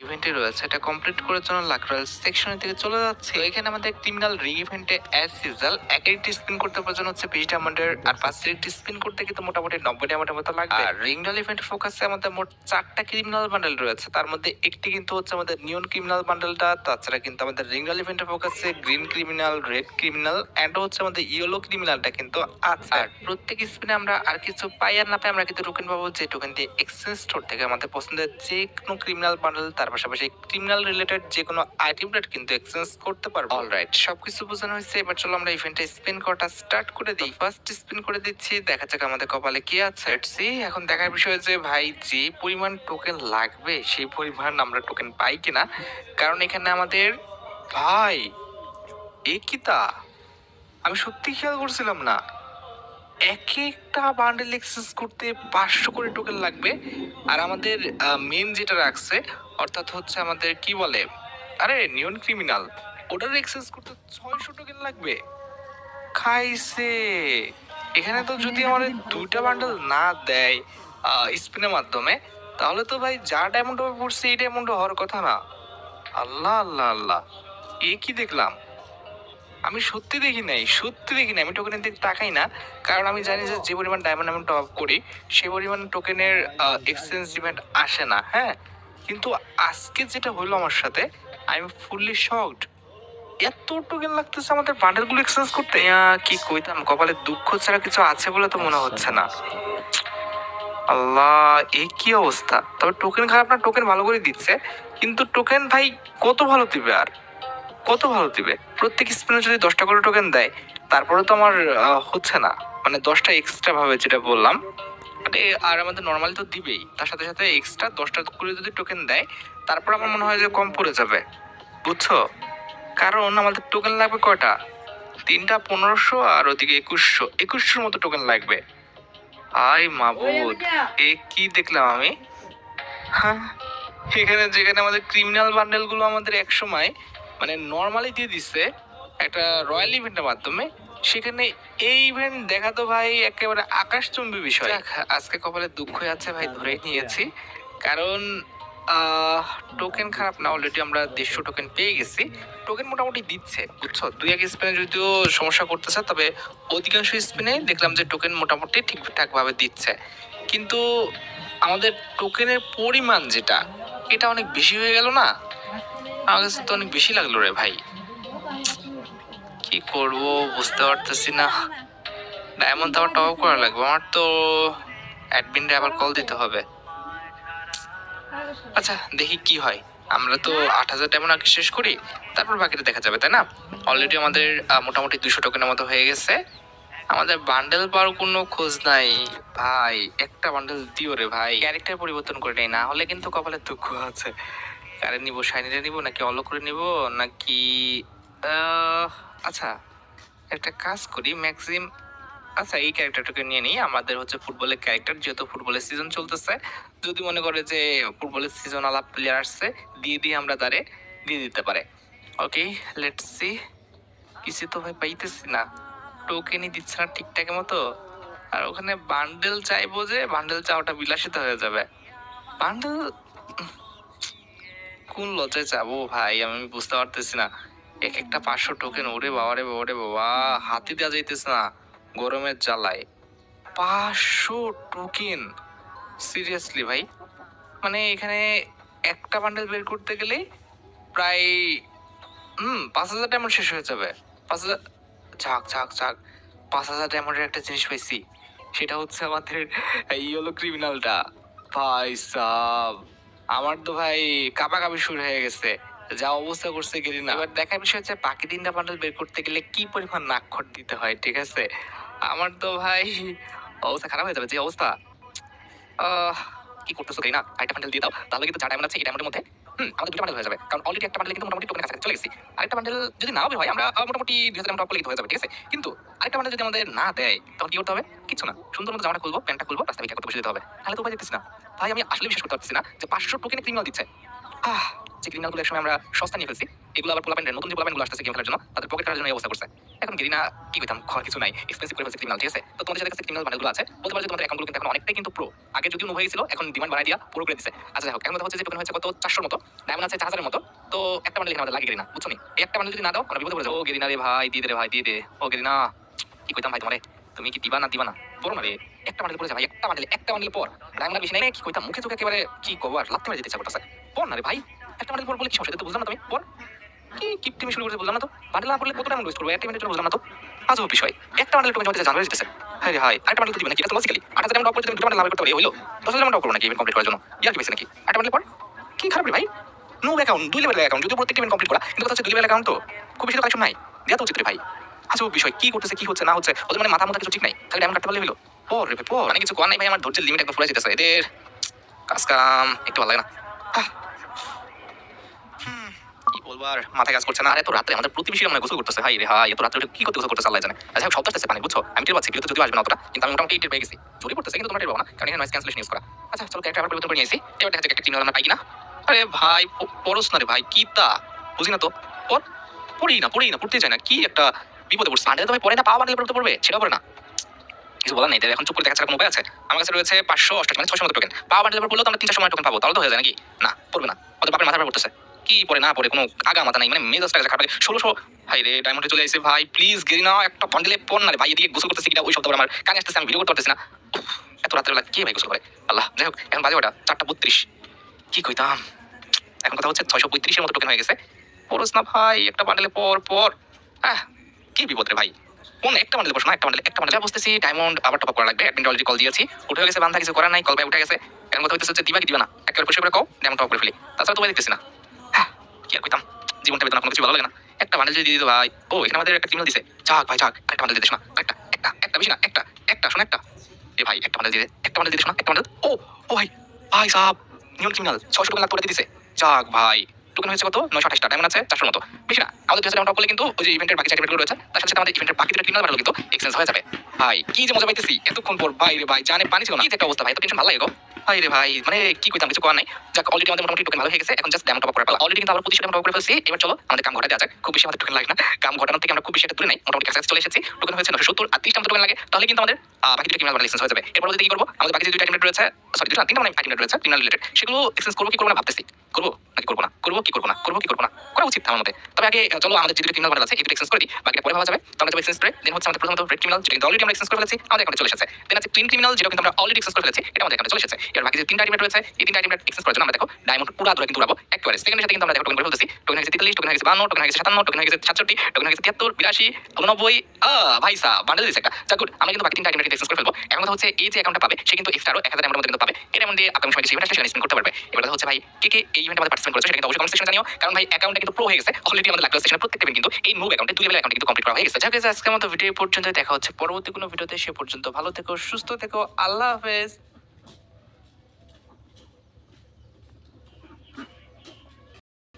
ইভেন্টে রয়েছে এটা কমপ্লিট করার জন্য লাকরাল সেকশনের দিকে চলে যাচ্ছে। তো এখানে আমাদের ক্রিমিনাল রি ইভেন্টে অ্যাজ সিজাল এক একটি স্পিন করতে প্রয়োজন হচ্ছে 20 ডায়মন্ডের, আর 5 একটি স্পিন করতে কিন্তু মোটামুটি 90 ডায়মন্ডের মতো লাগবে। আর রিংডল ইভেন্ট ফোকাসে আমাদের মোট 4টা ক্রিমিনাল বান্ডেল রয়েছে, তার মধ্যে একটি কিন্তু হচ্ছে আমাদের নিয়ন ক্রিমিনাল বান্ডেলটা। তাছাড়া কিন্তু আমাদের রিংডল ইভেন্টে ফোকাসে green criminal, red criminal and হচ্ছে আমাদের ইয়েলো ক্রিমিনালটা কিন্তু আছে। আর প্রত্যেক স্পিনে আমরা আর কিছু পাই আর না পাই আমরা কিন্তু টোকেন পাবো, যে টোকেন দিয়ে এক্সচেঞ্জ স্টোর থেকে আমাদের পছন্দের যে কোনো ক্রিমিনাল বান্ডেল তার পাশাপাশি ক্রিমিনাল রিলেটেড যে কোনো আইটেম রেট কিন্তু এক্সচেঞ্জ করতে পারবো। অলরাইট, সবকিছু বোঝানো হয়েছে, এবার চলো আমরা ইভেন্টে স্পিন করাটা স্টার্ট করে দিই। ফার্স্ট স্পিন করে দিচ্ছি, দেখা যাক আমাদের কপালে কি আছে। এখন দেখার বিষয় যে ভাই যে পরিমাণ টোকেন লাগবে সেই পরিমাণ আমরা টোকেন পাই কিনা, কারণ এখানে আমাদের ভাই এ কি তা আমি সত্যি খেয়াল করছিলাম না, এক একটা বান্ডেল এক্সেস করতে 500 করে টোকেন লাগবে। আর আমাদের মেন যেটা রাখছে, অর্থাৎ হচ্ছে আমাদের কি বলে, আরে নিয়ন ক্রিমিনাল, ওটার এক্সেস করতে 600 টোকেন লাগবে। খাইছে। এখানে তো যদি আমাদের 2টা বান্ডেল না দেয় স্পিনের মাধ্যমে, তাহলে তো ভাই যা ডায়মন্ড হবে পড়ছে এই ডায়মন্ড হওয়ার কথা না। আল্লাহ আল্লাহ আল্লাহ, এ কি দেখলাম, আমি সত্যি দেখি নাই, সত্যি দেখি নাই। আমি টোকেনের দিকে তাকাই না, কারণ আমি জানি যে যে পরিমাণ ডায়মন্ড আমি টপ করি সেই পরিমাণ টোকেনের এক্সচেঞ্জ ইভেন্ট আসে না। হ্যাঁ, কিন্তু আজকে যেটা হলো আমার সাথে, আই এম ফুললি শকড। এত টোকেন লাগতেছে আমাদের বান্ডেলগুলো এক্সচেঞ্জ করতে। কি কইতাম, কপালে দুঃখ ছাড়া কিছু আছে বলে তো মনে হচ্ছে না। আল্লাহ, এই কি অবস্থা। তবে টোকেন খারাপ না, টোকেন ভালো করে দিচ্ছে, কিন্তু টোকেন ভাই কত ভালো দিবে আর কত ভালো দিবে। প্রত্যেক স্পিনে যদি 10টা করে টোকেন দেয়, তারপরে তো আমার হচ্ছে না, মানে 10টা এক্সট্রা ভাবে যেটা বললাম, মানে আর আমাদের নর্মালি তো দিবেই, তার সাথে সাথে এক্সট্রা 10টা করে যদি টোকেন দেয়, তারপর আমার মনে হয় যে কম পড়ে যাবে, বুঝছো। কারণ আমাদের টোকেন লাগবে কয়টা, 3টা 1500 আর ওদিকে 2100 মতো টোকেন লাগবে। আই মাবুদ, এ কি দেখলাম আমি। হ্যাঁ, এখানে যেখানে আমাদের ক্রিমিনাল বান্ডেল গুলো আমাদের এক সময় মানে নর্মালি দিয়ে দিচ্ছে একটা রয়্যাল ইভেন্টের মাধ্যমে, সেখানে এই ইভেন্ট দেখা তো ভাই একেবারে আকাশচুম্বী বিষয়। যাক, আজকে কপালে দুঃখ আছে ভাই, ধরেই নিয়েছি। কারণ টোকেন খারাপ না, অলরেডি আমরা 150 টোকেন পেয়ে গেছি। টোকেন মোটামুটি দিচ্ছে, বুঝছো। 2-1 স্পিনে যদিও সমস্যা করতেছে, তবে অধিকাংশ স্পিনে দেখলাম যে টোকেন মোটামুটি ঠিকঠাক ভাবে দিচ্ছে। কিন্তু আমাদের টোকেনের পরিমাণ যেটা, এটা অনেক বেশি হয়ে গেল না, আমার কাছে তো অনেক বেশি লাগলো রে ভাই। কি করব বুঝতে পারতেছি না। ডায়মন্ড তো আবার টপ করা লাগবে আমার, তো অ্যাডমিনরে আবার কল দিতে হবে। আচ্ছা দেখি কি হয়। আমরা তো 8000 ডায়মন্ড আগে শেষ করি, তারপর বাকিটা দেখা যাবে, তাই না। অলরেডি আমাদের মোটামুটি 200 টোকেনের মতো হয়ে গেছে। আমাদের বান্ডেল পাওয়ার কোনো খোঁজ নাই ভাই। একটা বান্ডেল দিও রে ভাই, ক্যারেক্টার পরিবর্তন করে নেই, না হলে কিন্তু কপালে দুঃখ আছে। কারে নিব, শাইনিরে নিব নাকি অলো করে নিব নাকি আচ্ছা একটা কাজ করি ম্যাক্সিম, আচ্ছা এই ক্যারেক্টারটাকে নিয়ে নিই। আমাদের হচ্ছে ফুটবলের ক্যারেক্টার, যেহেতু ফুটবলের সিজন চলতেছে, যদি মনে করে যে ফুটবলের সিজন আলাপ প্লেয়ার আসছে, দিয়ে আমরা তারে দিয়ে দিতে পারে। ওকে, লেটস সি। কিছু তো ভাই পাইতেছি না, টোকেনই দিচ্ছে না ঠিকঠাক মতো। আর ওখানে বান্ডেল চাইবো, যে বান্ডেল চাওয়াটা বিলাসিতা হয়ে যাবে। বান্ডেল কোন লজ্জায় যাবো ভাই, আমি বুঝতে পারতেছি না। এক একটা 500 টোকেন, ওরে বাবা রে বাবা রে বাবা, হাতে দেওয়া যাইতেছে না গরমের জ্বালায়। 500 টোকেন, সিরিয়াসলি ভাই। মানে এখানে একটা বান্ডেল বের করতে গেলে প্রায় 5000 ডায়মন্ড শেষ হয়ে যাবে। 5000, ঝাক ঝাক ঝাক, 5000 ডায়মন্ডের একটা জিনিস পাইছি, সেটা হচ্ছে আমাদের ইয়েলো ক্রিমিনালটা। ভাই সাব, আমার তো ভাই কাঁপাকাঁপি শুরু হয়ে গেছে, যা অবস্থা করছে গেলি না। এবার দেখার বিষয় হচ্ছে বাকি 3টা বান্ডেল বের করতে গেলে কি পরিমাণ নাকখট দিতে হয়, ঠিক আছে। আমার তো ভাই অবস্থা খারাপ হয়ে যাবে, যে অবস্থা। আহ কি করতেছো না, আরেকটা বান্ডেল দিয়ে দাও, তাহলে কিন্তু 4 ডায়মন্ড আছে এই ডায়মন্ডের মধ্যে। আমাদের 2টা বান্ডেল হয়ে যাবে, কারণ অলরেডি একটা বান্ডেল কিন্তু মোটামুটি টোকেনের কাছাকাছি চলে গেছি। আরেকটা বান্ডেল যদি নাও বের হয়, আমরা মোটামুটি 2000 ডায়মন্ড টপ করলে হয়ে যাবে, ঠিক আছে। কিন্তু আরেকটা বান্ডেল যদি আমাদের না দেয়, তখন কি করতে হবে, কিছু না, সুন্দর মতো জামাটা খুলবো, প্যান্টটা খুলবো, রাস্তা ভিক্ষা করতে বসে যেতে হবে। তাহলে তো উপায় দিচ্ছিস না ভাই, আমি আসলে বিশ্বাস করতে পারতেছি না যে 500 টোকেনে ক্রিমিনাল দিচ্ছে। যে ক্রিমিনালগুলো একসময় আমরা সস্তা নিয়ে ফেলছি, এগুলো আবার পোলাপেন্ডের নতুন যে পোলাপেনগুলো আসতেছে গেম খেলার জন্য তাদের পকেট কাটার জন্য এই অবস্থা করছে। এখন গেরিনা কি কইতাম, খাওয়ার কিছু নাই, এক্সপেন্সিভ করে ফেলছে ক্রিমিনাল, ঠিক আছে? তো তোমাদের সাথে কাছে ক্রিমিনাল বান্ডেলগুলো আছে, বলতে পারো যে তোমাদের অ্যাকাউন্টগুলো কিন্তু এখন অনেকটাই কিন্তু প্রো। আগে যদিও নো হয়েছিল, এখন ডিমান্ড বাড়াই দিয়া পুরো করে দিছে। আচ্ছা যাই হোক, এখন কথা হচ্ছে যে টোকেন হচ্ছে কত 400 মতো, ডায়মন্ড আছে 4000 মতো। তো একটা বান্ডেল এখানে আমাদের লাগে গেরিনা, বুঝছো নি? এই একটা বান্ডেল যদি না দাও আমরা বিপদে পড়ে যাবো। ও গেরিনা রে ভাই, দিয়ে দে রে ভাই, দিয়ে দে। ও গেরিনা, কি কইতাম ভাই তোমারে, তুমি কি দিবা না দিবা না? পড়ো না রে, একটা বান্ডেল পড়ে যা ভাই, একটা বান্ডেল পর। ডায়মন্ড বেশি নাই, কি কইতাম মুখে চোখে একেবারে কি কব আর লাত্তি মেরে দিতে ইচ্ছা করতেছে। পড় না রে ভাই, একটা বান্ডেল পর বলে কি সমস্যা, তো বুঝলাম না তুমি পড়। কি কিপটিমি শুরু করেছে বুঝলাম না তো, বান্ডেল না পড়লে কত টাইম ওয়েস্ট করবো একটা মিনিটের জন্য, বুঝলাম না তো। আজব বিষয়, একটা বান্ডেল টোকেন জমাতে জানবে দিতেছে। হাই রে হাই, আরেকটা বান্ডেল তো দিবে নাকি? এটা তো লজিক্যালি 8000 ডায়মন্ড অফ করতে তুমি দুটো বান্ডেল লাভ করতে পারি, হইলো 10000 ডায়মন্ড অফ করবো নাকি ইভেন্ট কমপ্লিট করার জন্য? ইয়ার কি বেশি নাকি? একটা বান্ডেল পর কি খারাপ রে ভাই? নো অ্যাকাউন্ট, 2 লেভেলের অ্যাকাউন্ট, যদিও প্রত্যেকটা ইভেন্ট কমপ্লিট করা, কিন্তু কথা হচ্ছে 2 লেভেলের অ্যাকাউন্ট তো খুব বেশি তো কালেকশন নাই, দেয়া তো উচিত রে ভাই। আজব বিষয়, কি করতেছে কি হচ্ছে না হচ্ছে, ওদের মানে মাথা মাথা কিছু ঠিক নাই, খালি ডায়মন্ড কাটতে পারলে হইলো। পর রে ভাই পর, মানে কিছু কর নাই ভাই, আমার ধৈর্যের লিমিট একদম ফুরাই যেতেছে, এদের কাজ কাম একটু ভালো লাগে না। আহ, কি বলবো আর, মাথায় কাজ করছে না। আর এত রাত্রে আমাদের প্রতিবেশীরা মনে হয় গোসল করতেছে, হাই রে হাই, এত রাত্রে উঠে কি করতে গোসল করতেছে আল্লাহ জানে। আচ্ছা শব্দ আসতেছে পানি, বুঝছো? আমি টের পাচ্ছি, বিরত যদিও আসবে না অতটা, কিন্তু আমি মোটামুটি টের পেয়ে গেছি। জোরে পড়তেছে কিন্তু তোমরা টের পাবো না, কারণ এখানে নয়েজ ক্যান্সেলেশন ইউজ করা। আচ্ছা চলো ক্যারেক্টার আবার পরিবর্তন করে নিয়েছি, এবার দেখা যাক একটা ক্রিমিনাল আমরা পাই কিনা। আরে ভাই পড়স না রে ভাই, কি তা বুঝি না তো। পড়, পড়ি না পড়তে চাই না, কি একটা বিপদে পড়ছে। বান্ডেল তো ভাই পড়ে না, পাওয়া বান্ডেল পড়তে পড়বে সেটাও পড়ে না, কিছু বলার নেই। তাই এখন চুপ করে দেখা ছাড়া কোনো উপায় আছে? আমার কাছে রয়েছে 588 মানে 600 মতো টোকেন, পাওয়া বান্ডেল পড়লেও তো আমরা 3-4 সময় টোকেন পাবো, তাহলে তো হয়ে যায় নাকি? না পড়বে না, ওদের বাপের মাথার উপর পড়তেছে। কি পড়ে না পড়ে কোনো আগা মাথা নাই, মানে মেজাজটা খারাপ লাগে। 1600, হাই রে ডায়মন্ডে চলে আসছে ভাই, প্লিজ গেরি না একটা বান্ডেলে পড় না রে ভাই, এদিকে গোসল করতেছে কিনা ওই শব্দ আমার কানে আসতেছে, আমি ভিডিও করতে পারতেছি না। উফ, এত রাত্রেবেলা কে ভাই গোসল করে আল্লাহ। যাই হোক এখন বাজে ওটা 4:32, কি কইতাম, এখন কথা হচ্ছে 635 এর মতো টোকেন হয়ে গেছে। পড়স না ভাই, একটা বান্ডেলে পর পর। আহ, কি বিপদ রে ভাই, কোন একটা বান্ডেল বসো না, একটা বান্ডেল বুঝতেছি। ডায়মন্ড আবার টপ আপ করা লাগবে, অ্যাডমিন অলরেডি কল দিয়েছি, উঠে গেছে বান্ধা, কিছু করার নাই, কল ব্যাক উঠে গেছে। এখন কথা হইতেছে দিবা কি দিবা না, একেবারে পরিষ্কার করে কও, ডায়মন্ড টপ করে ফেলি, তাছাড়া তো ভাই দেখতেছি না। হ্যাঁ, কি আর কইতাম, জীবনটা বেদনা, কোনো কিছু ভালো লাগে না। একটা বান্ডেল যদি দিয়ে দিত ভাই। ও এখানে আমাদের একটা ক্রিমিনাল দিছে, যাক ভাই যাক, একটা বান্ডেল দিতে শোনা, একটা বেশি না, একটা শোনা একটা। এ ভাই একটা বান্ডেল দিয়ে দে, একটা বান্ডেল দিতে শোনা, একটা বান্ডেল। ও ভাই, ভাই সাহেব নিয়ন ক্রিমিনাল 600 টোকেন লাগতো দিতেছে, যাক ভাই। টোকেন হয়েছে কত, 928টা, ডায়মন্ড আছে 400 মতো, বেশি না। আমাদের 2000 ডায়মন্ড টপ করলে কিন্তু ওই যে ইভেন্টের বাকি যে ইভেন্টগুলো রয়েছে তার সাথে সাথে আমাদের ইভেন্টের বাকি দুটো ক্রিমিনাল বাড়লো কিন্তু এক্সচেঞ্জ হয়ে যাবে। ভাই কি যে মজা পাইতেছি এতক্ষণ পর, ভাই রে ভাই জানে পানি ছিল না, কি যে একটা অবস্থা ভাই, তো টেনশন ভালো লাগে গো। ভাই রে ভাই, মানে কি কইতাম, কিছু করার নাই। যাক অলরেডি আমাদের মোটামুটি টোকেন ভালো হয়ে গেছে, এখন জাস্ট ডায়মন্ড টপ আপ করা পালা। অলরেডি কিন্তু আমরা 25 ডায়মন্ড টপ করে ফেলছি, এবার চলো আমাদের কাম ঘটাতে দেওয়া যাক। খুব বেশি আমাদের টোকেন লাগে না, কাম ঘটানোর থেকে আমরা খুব বেশি একটা দূরে নাই, মোটামুটি কাছাকাছি চলে এসেছি। টোকেন হয়েছে 970, আর 30টা টোকেন লাগে, তাহলে কিন্তু আমাদের বাকি দুটো ক্রিমিনাল লাইসেন্স হয়ে যাবে। এরপর যদি কি করবো, আমাদের বাকি যে দুটো আইটেম রয়েছে, সরি দুটো না, তিনটা মানে আইটেম রয়েছে ক্রিমিনাল রিলেটেড, সেগুলো এক্সচেঞ্জ করবো কি করবো না ভাবতেছি। করবো নাকি করবো না, করবো করা উচিত আমার মতে। তবে আগে চলো আমাদের যে দুটো ক্রিমিনাল বান্ডেল আছে এই দুটো এক্সচেঞ্জ করে দিই, বাকিটা পরে ভাবা যাবে। তো আমরা যাবো এক্সচেঞ্জ করে, দেন হচ্ছে আমাদের প্রথমত রেড ক্রিমিনাল, যেটা কিন্তু অলরেডি আমরা এক্সচেঞ্জ করে ফেলেছি, আমাদের অ্যাকাউন্টে চলে এসেছে। দেন আছে ক্লিন ক্রিমিনাল, যেটা কিন্তু আমরা অলরেডি এক্সচেঞ্জ করে ফেলেছি, এটা আমাদের অ্যাকাউন্টে চলে এসেছে। এর বাকি যে তিনটা আইটেম রয়েছে এই তিনটা আইটেম এক্সচেঞ্জ করার জন্য আমরা দেখো ডায়মন্ড পুরো আদরে কিন্তু উড়াবো একেবারে সেকেন্ডের সাথে। কিন্তু আমরা দেখো টোকেন করে ফেলতেছি, টোকেন হয়ে গেছে 43, টোকেন হয়ে গেছে 52, টোকেন হয়ে গেছে 57, টোকেন হয়ে গেছে 67, টোকেন হয়ে গেছে 73, 82, 89। ভাই সাহেব বান্ডেল দিছে একটা, যা গুড। আমরা কিন্তু বাকি তিনটা আইটেম এক্সচেঞ্জ করে ফেলবো। এখন কথা হচ্ছে এই যে অ্যাকাউন্টটা পাবে সে কিন্তু এক্সট্রা আরো 1000 ডায়মন্ড মধ্যে কিন্তু পাবে, এর মধ্যে আপনি সময় যে ইভেন্ট আসলে সেখানে স্পেন্ড করতে পারবে। এবার কথা হচ্ছে ভাই কে এই ইভেন্টে আমাদের পার্টিসিপেট করেছে সেটা কিন্তু অবশ্যই কমেন্ট সেকশনে জানিও, কারণ ভাই অ্যাকাউন্টটা কিন্তু প্রো হয়ে গেছে অলরেডি। আমাদের লাক্রাস সেশনের প্রত্যেকটা ইভেন্ট কিন্তু এই মুভ অ্যাকাউন্টে 2 লেভেল অ্যাকাউন্টে কিন্তু কমপ্লিট করা হয়ে গেছে। যাকে আজকের মতো ভিডিও পর্যন্ত, দেখা হচ্ছে পরবর্তী কোনো ভিডিওতে, সে পর্যন্ত ভালো থেকো, সুস্থ থেকো, আল্লাহ হাফেজ।